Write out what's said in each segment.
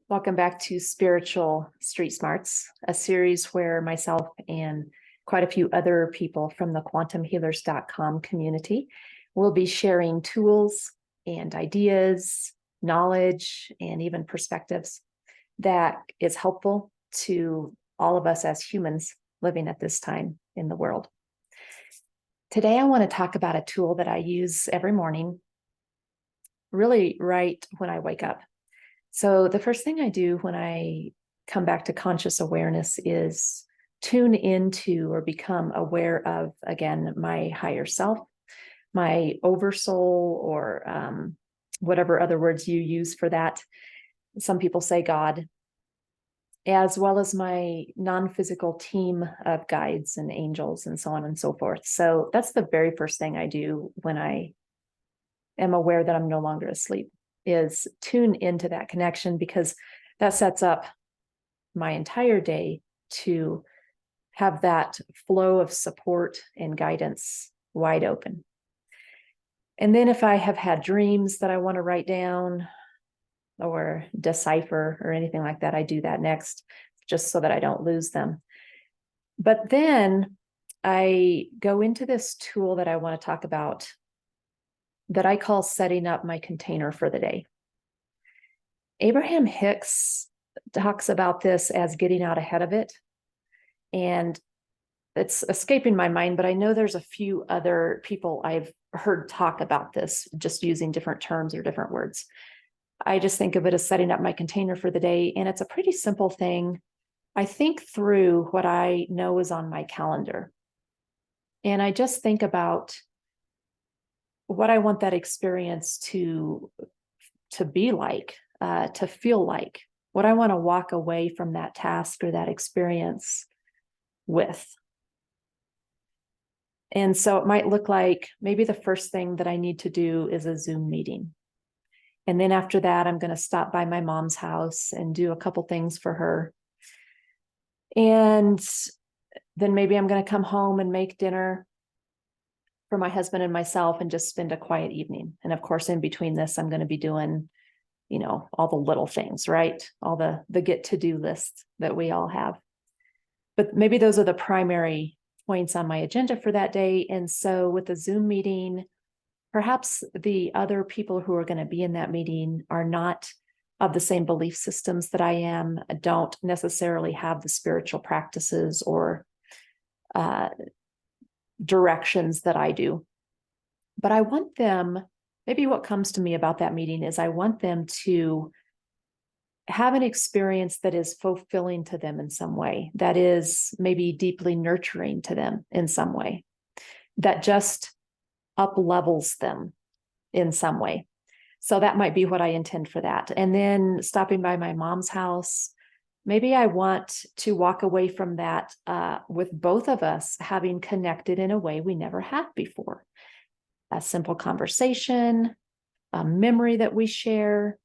Welcome back to Spiritual Streetsmarts, a series where myself and quite a few other people from the quantumhealers.com community will be sharing tools and ideas, knowledge, and even perspectives that is helpful to all of us as humans living at this time in the world. Today, I want to talk about a tool that I use every morning, really right when I wake up. So the first thing I do when I come back to conscious awareness is tune into or become aware of, again, my higher self, my oversoul, or whatever other words you use for that. Some people say God, as well as my non-physical team of guides and angels and so on and so forth. So that's the very first thing I do when I am aware that I'm no longer asleep, is tune into that connection, because that sets up my entire day to have that flow of support and guidance wide open. And then if I have had dreams that I want to write down or decipher or anything like that, I do that next, just so that I don't lose them. But then I go into this tool that I want to talk about that I call setting up my container for the day. Abraham Hicks talks about this as getting out ahead of it. And it's escaping my mind, but I know there's a few other people I've heard talk about this, just using different terms or different words. I just think of it as setting up my container for the day. And it's a pretty simple thing. I think through what I know is on my calendar. And I just think about what I want that experience to be like, to feel like, what I want to walk away from that task or that experience with. And so it might look like maybe the first thing that I need to do is a Zoom meeting. And then after that, I'm going to stop by my mom's house and do a couple things for her. And then maybe I'm going to come home and make dinner for my husband and myself and just spend a quiet evening. And of course, in between this, I'm going to be doing, all the little things, right? All the get-to-do lists that we all have. But maybe those are the primary points on my agenda for that day. And so with the Zoom meeting, perhaps the other people who are going to be in that meeting are not of the same belief systems that I am, don't necessarily have the spiritual practices or directions that I do. But I want them, maybe what comes to me about that meeting is I want them to have an experience that is fulfilling to them in some way, that is maybe deeply nurturing to them in some way, that just up levels them in some way. So that might be what I intend for that. And then stopping by my mom's house, maybe I want to walk away from that with both of us having connected in a way we never have before. A simple conversation, a memory that we share,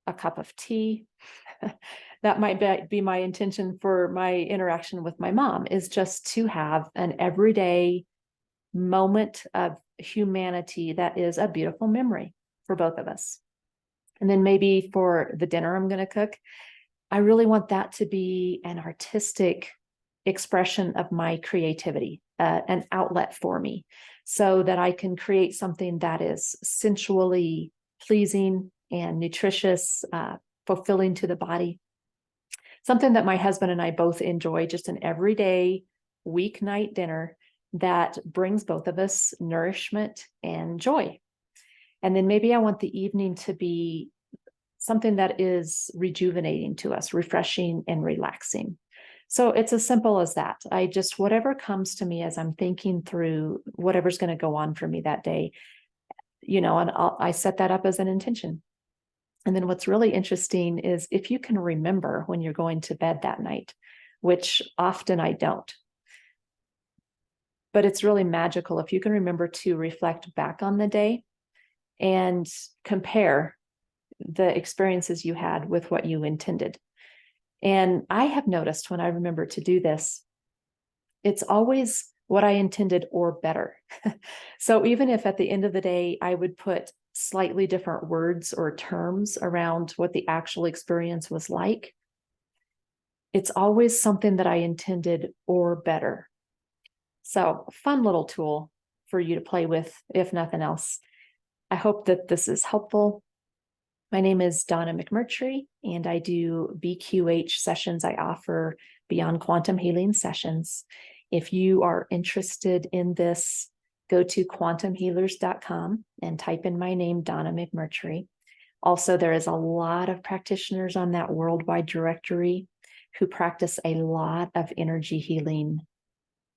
a cup of tea. That might be my intention for my interaction with my mom, is just to have an everyday moment of humanity that is a beautiful memory for both of us. And then maybe for the dinner I'm going to cook, I really want that to be an artistic expression of my creativity, an outlet for me, so that I can create something that is sensually pleasing and nutritious, fulfilling to the body. Something that my husband and I both enjoy, just an everyday weeknight dinner that brings both of us nourishment and joy. And then maybe I want the evening to be something that is rejuvenating to us, refreshing and relaxing. So it's as simple as that. I just, whatever comes to me as I'm thinking through whatever's going to go on for me that day, and I set that up as an intention. And then what's really interesting is if you can remember when you're going to bed that night, which often I don't. But it's really magical if you can remember to reflect back on the day and compare the experiences you had with what you intended. And I have noticed when I remember to do this, it's always what I intended or better. So even if at the end of the day, I would put slightly different words or terms around what the actual experience was like, it's always something that I intended or better. So, fun little tool for you to play with, if nothing else. I hope that this is helpful. My name is Donna McMurtry, and I do BQH sessions. I offer Beyond Quantum Healing sessions. If you are interested in this, go to quantumhealers.com and type in my name, Donna McMurtry. Also, there is a lot of practitioners on that worldwide directory who practice a lot of energy healing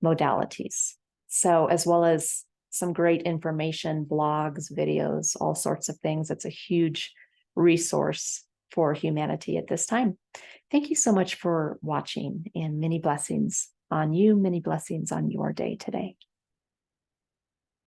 modalities. So, as well as some great information, blogs, videos, all sorts of things. It's a huge resource for humanity at this time. Thank you so much for watching, and many blessings on you, many blessings on your day today.